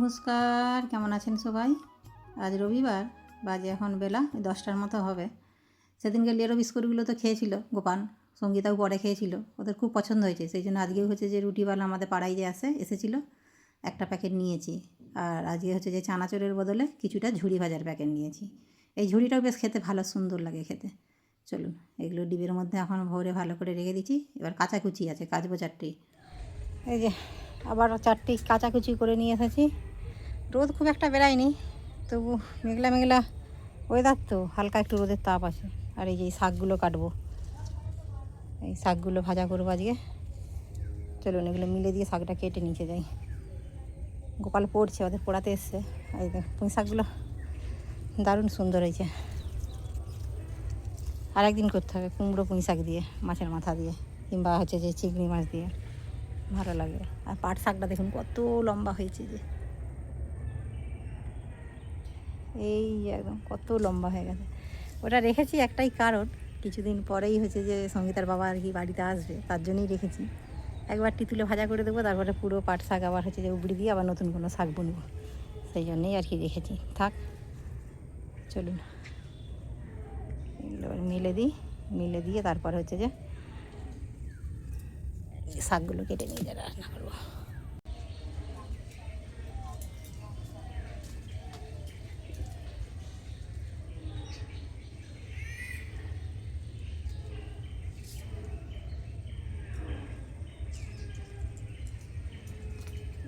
নমস্কার, কেমন আছেন সবাই? আজ রবিবার, বাজে এখন বেলা 10টার মতো হবে। সেদিনকে লেরো বিস্কুটগুলো তো খেয়েছিল গোপান, সঙ্গীতাও পরে খেয়েছিল, ওদের খুব পছন্দ হয়েছে। সেই জন্য আজকেও হচ্ছে যে রুটিওয়ালা আমাদের পাড়ায় যে এসেছিল, একটা প্যাকেট নিয়েছি। আর আজকে হচ্ছে যে চানাচুরের বদলে কিছুটা ঝুড়ি ভাজার প্যাকেট নিয়েছি। এই ঝুড়িটাও বেশ খেতে ভালো সুন্দর লাগে খেতে। চলুন, এগুলো ডিবের মধ্যে এখন ভরে ভালো করে রেখে দিচ্ছি। এবার কাঁচাকুচি আছে, কাচবো চারটি। এই যে আবার চারটি কাচাকুচি করে নিয়ে এসেছি। রোদ খুব একটা বেরায়নি, তবু মেঘলা মেঘলা ওয়েদার তো, হালকা একটু রোদের তাপ আছে। আর এই যে এই শাকগুলো কাটবো, এই শাকগুলো ভাজা করবো আজকে। চলুন এগুলো মিলে দিয়ে শাকটা কেটে নিচে যাই। গোপাল পড়ছে, ওদের পড়াতে এসছে। এই পুঁই শাকগুলো দারুণ সুন্দর হয়েছে। আর একদিন করতে হবে কুমড়ো পুঁই শাক দিয়ে, মাছের মাথা দিয়ে, কিংবা হচ্ছে যে চিংড়ি মাছ দিয়ে, ভালো লাগবে। আর পাট শাকটা দেখুন কত লম্বা হয়েছে, যে এই একদম কত লম্বা হয়ে গেছে। ওটা রেখেছি একটাই কারণ, কিছুদিন পরেই হচ্ছে যে সঙ্গীতার বাবা আর কি বাড়িতে আসবে, তার জন্যই রেখেছি। একবার তুলে ভাজা করে দেবো, তারপরে পুরো পাট শাক আবার হচ্ছে যে উবড়ি দিয়ে আবার নতুন কোনো শাক বুনবো, সেই জন্যেই আর কি রেখেছি। থাক, চলুন এবার মিলে দিয়ে তারপরে হচ্ছে যে শাকগুলো কেটে নিয়ে যা রান্না করবো।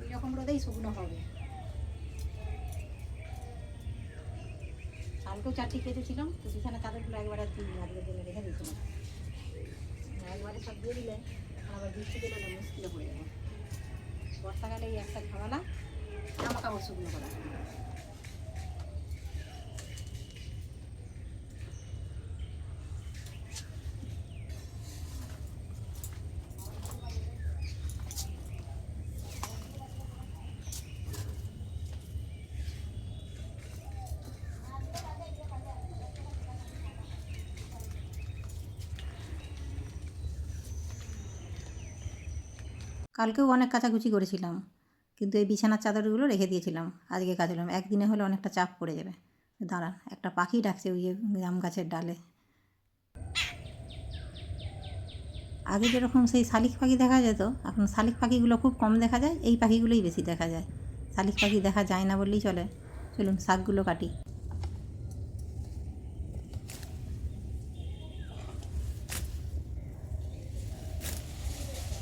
এইরকম রোদেই শুকনো হবে। কালকেও চারটি কেটেছিলাম, তো বিছানা চাদরগুলো একবারে আজকের জন্য রেখে দিয়েছিলাম। একবারে সব দিয়ে দিলে আবার বৃষ্টি দিলে না মুশকিলে পড়ে যাবে। বর্ষাকালে এই একটা ঝামেলা, জামা কাপড় শুকনো করা। কালকেও অনেক কাচাকুচি করেছিলাম, কিন্তু এই বিছানার চাদরগুলো রেখে দিয়েছিলাম, আজকে কাচলাম। একদিনে হলে অনেকটা চাপ পড়ে যাবে। দাঁড়ান, একটা পাখি ডাকছে ওই যে জাম গাছের ডালে। আগে যেরকম সেই শালিক পাখি দেখা যেত, এখন শালিক পাখিগুলো খুব কম দেখা যায়, এই পাখিগুলোই বেশি দেখা যায়। শালিক পাখি দেখা যায় না বললেই চলে। চলুন শাকগুলো কাটি।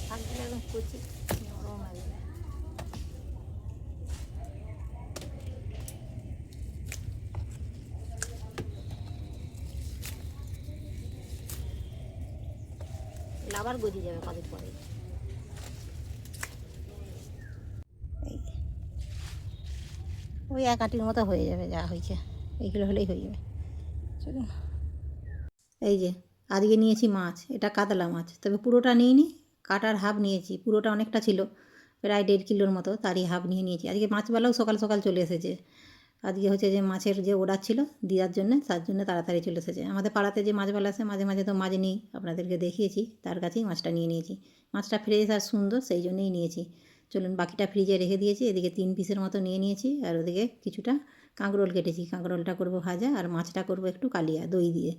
শাকগুলো একদম কচি নরম একদম। আবার গজি যাবে কদিন পরে। এই ওই এক আটির মতো হয়ে যাবে, যা হয়েছে এইগুলো হলেই হয়ে যাবে। চলুন, এই যে আজকে নিয়েছি মাছ, এটা কাতলা মাছ, তবে পুরোটা নিইনি, কাটার হাফ নিয়েছি। পুরোটা অনেকটা ছিল, প্রায় 1.5 কিলোর মতো, তারই হাফ নিয়ে নিয়েছি। আজকে মাছবেলাও সকাল সকাল চলে এসেছে। আজকে হচ্ছে যে মাছের যে অর্ডার ছিল দেওয়ার জন্য, তার জন্য তাড়াতাড়ি চলে এসেছে। আমাদের পাড়াতে যে মাছওয়ালা আসে মাঝে মাঝে, তো মাছ নেই, আপনাদেরকে দেখিয়েছি, তার কাছেই মাছটা নিয়ে নিয়েছি। মাছটা ফ্রেশ আর সুন্দর, সেই জন্যই নিয়েছি। চলুন বাকিটা ফ্রিজে রেখে দিয়েছি। এদিকে 3 পিসের মতো নিয়ে নিয়েছি, আর ওদিকে কিছুটা কাঁকরোল কেটেছি। কাঁকরোলটা করবো ভাজা, আর মাছটা করবো একটু কালিয়া দই দিয়ে।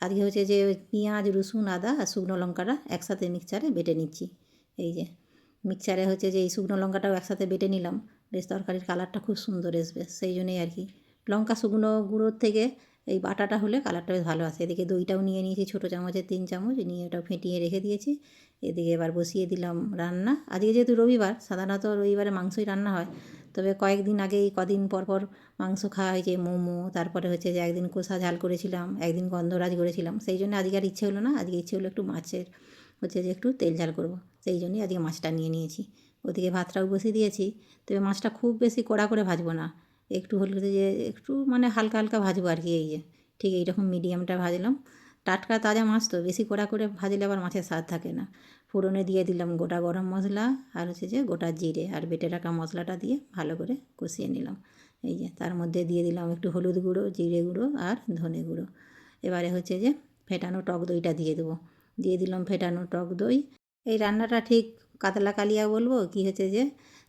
আজকে হচ্ছে যে পেঁয়াজ, রসুন, আদা আর শুকনো লঙ্কাটা একসাথে মিক্সচারে বেটে নিচ্ছি। এই যে মিক্সচারে হচ্ছে যে এই শুকনো লঙ্কাটাও একসাথে বেটে নিলাম, বেশ তরকারির কালারটা খুব সুন্দর আসবে, সেই জন্যই আর কি। লঙ্কা শুকনো গুঁড়োর থেকে এই বাটাটা হলে কালারটা বেশ ভালো আসে। এদিকে দইটাও নিয়ে নিয়েছি, ছোটো চামচের 3 চামচ নিয়ে ওটাও ফেটিয়ে রেখে দিয়েছি। এদিকে এবার বসিয়ে দিলাম রান্না। আজকে যেহেতু রবিবার, সাধারণত রবিবারে মাংসই রান্না হয়, তবে কয়েকদিন আগে এই কদিন পর পর মাংস খাওয়া হয়েছে, মোমো, তারপরে হচ্ছে যে একদিন কষা ঝাল করেছিলাম, একদিন গন্ধরাজ করেছিলাম, সেই জন্য আজকে আর ইচ্ছে হলো না। আজকে ইচ্ছে হলো একটু মাছের হচ্ছে যে একটু তেল ঝাল করবো, সেই জন্যই আজকে মাছটা নিয়ে নিয়েছি। ওদিকে ভাতটাও বসিয়ে দিয়েছি, তবে মাছটা খুব বেশি কড়া করে ভাজবো না, একটু হলে যে একটু মানে হালকা হালকা ভাজবো আর কি। এই যে ঠিক এইরকম মিডিয়ামটা ভাজলাম। টাটকা তাজা মাছ তো বেশি কড়া করে ভাজলে আবার মাছের স্বাদ থাকে না। ফোড়নে দিয়ে দিলাম গোটা গরম মশলা, আর হচ্ছে যে গোটা জিরে, আর বেটে রাখা মশলাটা দিয়ে ভালো করে কষিয়ে নিলাম। এই যে তার মধ্যে দিয়ে দিলাম একটু হলুদ গুঁড়ো, জিরে গুঁড়ো আর ধনে গুঁড়ো। এবারে হচ্ছে যে ফেটানো টক দইটা দিয়ে দেবো। দিয়ে দিলাম ফেটানো টক দই। এই রান্নাটা ঠিক কাতলা কালিয়া বলবো কি হচ্ছে যে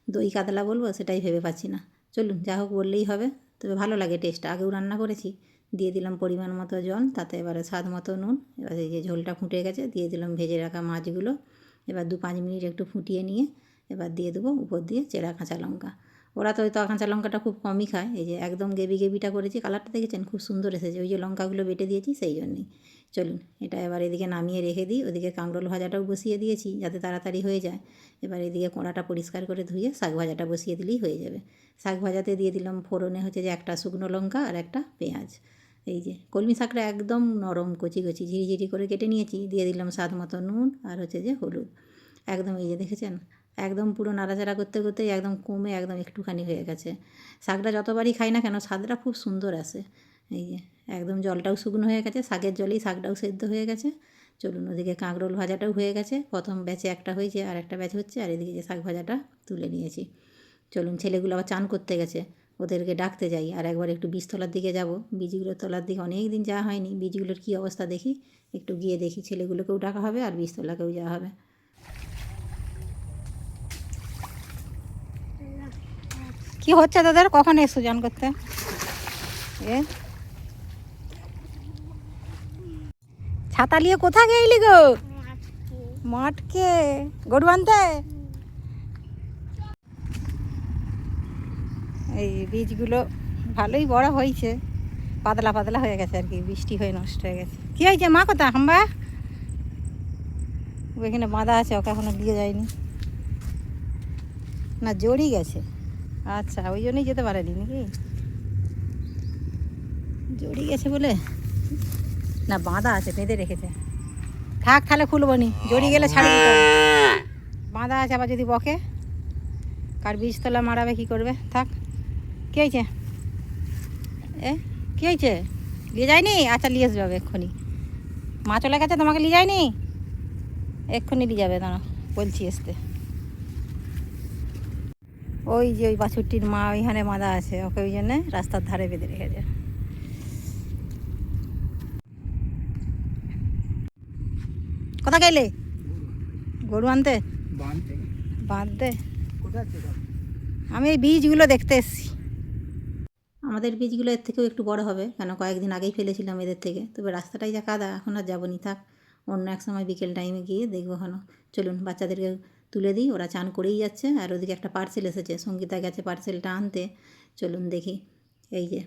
দই কাতলা বলবো, সেটাই ভেবে পাচ্ছি না। চলুন যা হোক বললেই হবে, তবে ভালো লাগে টেস্টটা। আগেও রান্না করেছি। দিয়ে দিলাম পরিমাণ মতো জল, তাতে এবারে স্বাদ মতো নুন। এবার এই যে ঝোলটা ফুটে গেছে, দিয়ে দিলাম ভেজে রাখা মাছগুলো। এবার 2-5 মিনিট একটু ফুটিয়ে নিয়ে এবার দিয়ে দেবো উপর দিয়ে চেরা কাঁচা লঙ্কা। ওরা তো কাঁচা লঙ্কাটা খুব কমই খায়। এই যে একদম গ্রেভিটা করেছি, কালারটা দেখেছেন খুব সুন্দর এসেছে, ওই যে লঙ্কাগুলো বেটে দিয়েছি সেই জন্যেই। চলুন এটা এবার এদিকে নামিয়ে রেখে দিই। ওদিকে কাঁকরোল ভাজাটাও বসিয়ে দিয়েছি যাতে তাড়াতাড়ি হয়ে যায়। এবার এদিকে কড়াটা পরিষ্কার করে ধুয়ে শাক ভাজাটা বসিয়ে দিলেই হয়ে যাবে। শাক ভাজাতে দিয়ে দিলাম ফোড়নে হচ্ছে যে একটা শুকনো লঙ্কা আর একটা পেঁয়াজ। এই যে কলমি শাকটা একদম নরম কচি কচি ঝিরিঝিরি করে কেটে নিয়েছি। দিয়ে দিলাম স্বাদ মতো নুন আর হচ্ছে যে হলুদ। একদম এই যে দেখেছেন, একদম পুরো নাড়াচাড়া করতে করতেই একদম কমে একদম একটুখানি হয়ে গেছে। শাকটা যতবারই খাই না কেন স্বাদটা খুব সুন্দর আসে। এই যে একদম জলটাও শুকনো হয়ে গেছে, শাকের জলেই শাকটাও সেদ্ধ হয়ে গেছে। চলুন ওদিকে কাঁকরোল ভাজাটাও হয়ে গেছে, প্রথম ব্যাচে একটা হয়েছে আর একটা ব্যাচ হচ্ছে, আর এদিকে যে শাক ভাজাটা তুলে নিয়েছি। চলুন ছেলেগুলো আবার চান করতে গেছে, ওদেরকে ডাকতে যাই। আর একবার একটু বীজতলার দিকে যাব, বীজগুলোর তলার দিকে অনেক দিন যাওয়া হয়নি। বীজগুলোর কী অবস্থা দেখি, একটু গিয়ে দেখি। ছেলেগুলোকেও ডাকা হবে আর বীজতলাকেও যাওয়া হবে। কি হচ্ছে তোদের, কখন এসো চান করতে? এ ছাতা নিয়ে কোথায় গেলি গো? মাঠকে গরু আনতে। এই বীজগুলো ভালোই বড় হয়েছে, পাতলা পাতলা হয়ে গেছে আর কি, বৃষ্টি হয়ে নষ্ট হয়ে গেছে। কী হয়েছে মা, কোথা হাম্বা? ওইখানে বাঁধা আছে, ওকে এখনো দিয়ে যায়নি না, জড়ি গেছে। আচ্ছা ওই জন্যই যেতে পারেনি নাকি, জড়ি গেছে বলে না, বাঁধা আছে, বেঁধে রেখেছে। থাক তাহলে খুলবো নি, জড়ি গেলে ছাড়ি দিতে হবে। বাঁধা আছে, আবার যদি বকে কার বীজতলা মারাবে কী করবে, থাক। কী হয়েছে এ, কী হয়েছে? নিয়ে যায়নি? আচ্ছা নিয়ে আসবে এক্ষুনি। মা চলে গেছে, তোমাকে নিয়ে যায়নি? এক্ষুনি নিয়ে যাবে, দাঁড়া বলছি আসতে। ওই যে ওই বাছুরটির মা ওইখানে বাঁধা আছে, ওকে ওই জন্যে রাস্তার ধারে বেঁধে রেখেছে। কোথা গেলে? গরু আনতে? বাঁধতে? আমি এই বীজগুলো দেখতে এসেছি। আমাদের বীজগুলো এর থেকেও একটু বড় হবে, কেন কয়েকদিন আগেই ফেলেছিলাম এদের থেকে। তবে রাস্তাটাই যা কাদা, এখন আর যাবো নি, থাক অন্য এক সময় বিকেল টাইমে গিয়ে দেখবো হলো। চলুন বাচ্চাদেরকে তুলে দিই, ওরা চান করেই যাচ্ছে। আর ওদিকে একটা পার্সেল এসেছে, সঙ্গীতা গেছে পার্সেলটা আনতে। চলুন দেখি। এই যে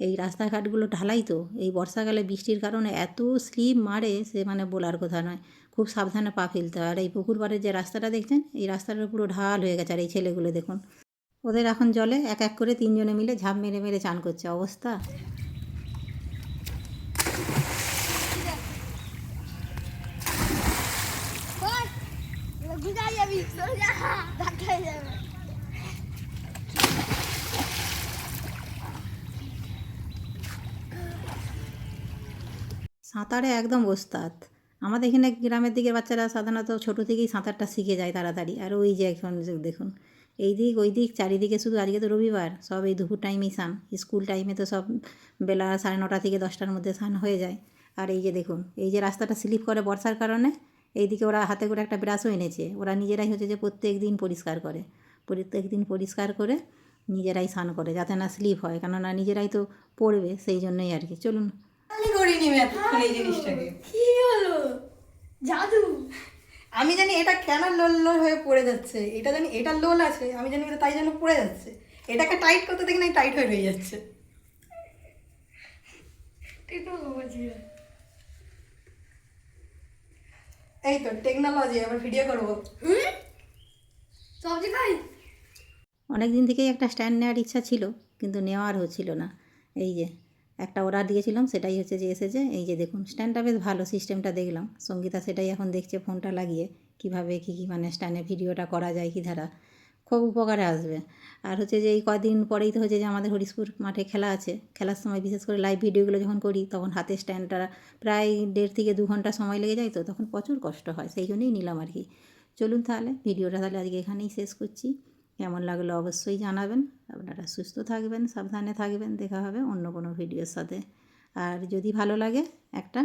এই রাস্তাঘাটগুলো ঢালাই তো, এই বর্ষাকালে বৃষ্টির কারণে এত স্লিপ মারে সে মানে বলার কথা নয়। খুব সাবধানে পা ফেলতে হয়। আর এই পুকুর পাড়ের যে রাস্তাটা দেখছেন, এই রাস্তাটা পুরো ঢাল হয়ে গেছে। আর এই ছেলেগুলো দেখুন, ওদের এখন জলে এক এক করে 3 জনে মিলে ঝাঁপ মেরে মেরে চান করছে, অবস্থা। সাঁতারে একদম ওস্তাদ। আমাদের এখানে গ্রামের দিকের বাচ্চারা সাধারণত ছোটো থেকেই সাঁতারটা শিখে যায় তাড়াতাড়ি। আর ওই যে এখন দেখুন, এই দিক ওই দিক চারিদিকে শুধু, আজকে তো রবিবার, সব এই দুপুর টাইমেই স্নান। স্কুল টাইমে তো সব বেলা 9:30 থেকে 10টার মধ্যে স্নান হয়ে যায়। আর এই যে দেখুন, এই যে রাস্তাটা স্লিপ করে বর্ষার কারণে, এইদিকে ওরা হাতে করে একটা ব্রাশও এনেছে। ওরা নিজেরাই হচ্ছে যে প্রত্যেক দিন পরিষ্কার করে, প্রত্যেক দিন পরিষ্কার করে নিজেরাই স্নান করে, যাতে না স্লিপ হয়, কেননা নিজেরাই তো পড়বে, সেই জন্যই আর কি। চলুন। করিনি এতক্ষণ এই জিনিসটাকে। কি হলো? জাদু। আমি জানি এটা কেন লোল লোল হয়ে পড়ে যাচ্ছে, এটা জানি এটা লোল আছে, আমি জানি এটা তাই জন্য পড়ে যাচ্ছে। এটাকে টাইট করতে দেখি না টাইট হয়ে রয়ে যাচ্ছে। এই তো টেকনোলজি, আবার ভিডিও করবো। সবজি খাই। অনেক দিন থেকেই একটা স্ট্যান্ড নেওয়ার ইচ্ছা ছিল, কিন্তু নেওয়া আর হচ্ছিল না। এই যে একটা অর্ডার দিয়েছিলাম, সেটাই হচ্ছে যে এসেছে। এই যে দেখুন, স্ট্যান্ডটা বেশ ভালো, সিস্টেমটা দেখলাম। সঙ্গীতা সেটাই এখন দেখছে ফোনটা লাগিয়ে, কীভাবে কী কী মানে স্ট্যান্ডে ভিডিওটা করা যায়, কী ধারা খুব উপকারে আসবে। আর হচ্ছে যে এই কদিন পরেই তো হচ্ছে যে আমাদের হরিশপুর মাঠে খেলা আছে। খেলার সময় বিশেষ করে লাইভ ভিডিওগুলো যখন করি, তখন হাতে স্ট্যান্ডটা প্রায় 1.5 থেকে 2 ঘন্টা সময় লেগে যায়, তো তখন প্রচুর কষ্ট হয়, সেই জন্যই নিলাম আর কি। চলুন তাহলে ভিডিওটা তাহলে আজকে এখানেই শেষ করছি। কেমন লাগলো অবশ্যই জানাবেন। আপনারা সুস্থ থাকবেন, সাবধানে থাকবেন। দেখা হবে অন্য কোনো ভিডিওর সাথে। আর যদি ভালো লাগে একটা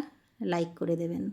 লাইক করে দেবেন।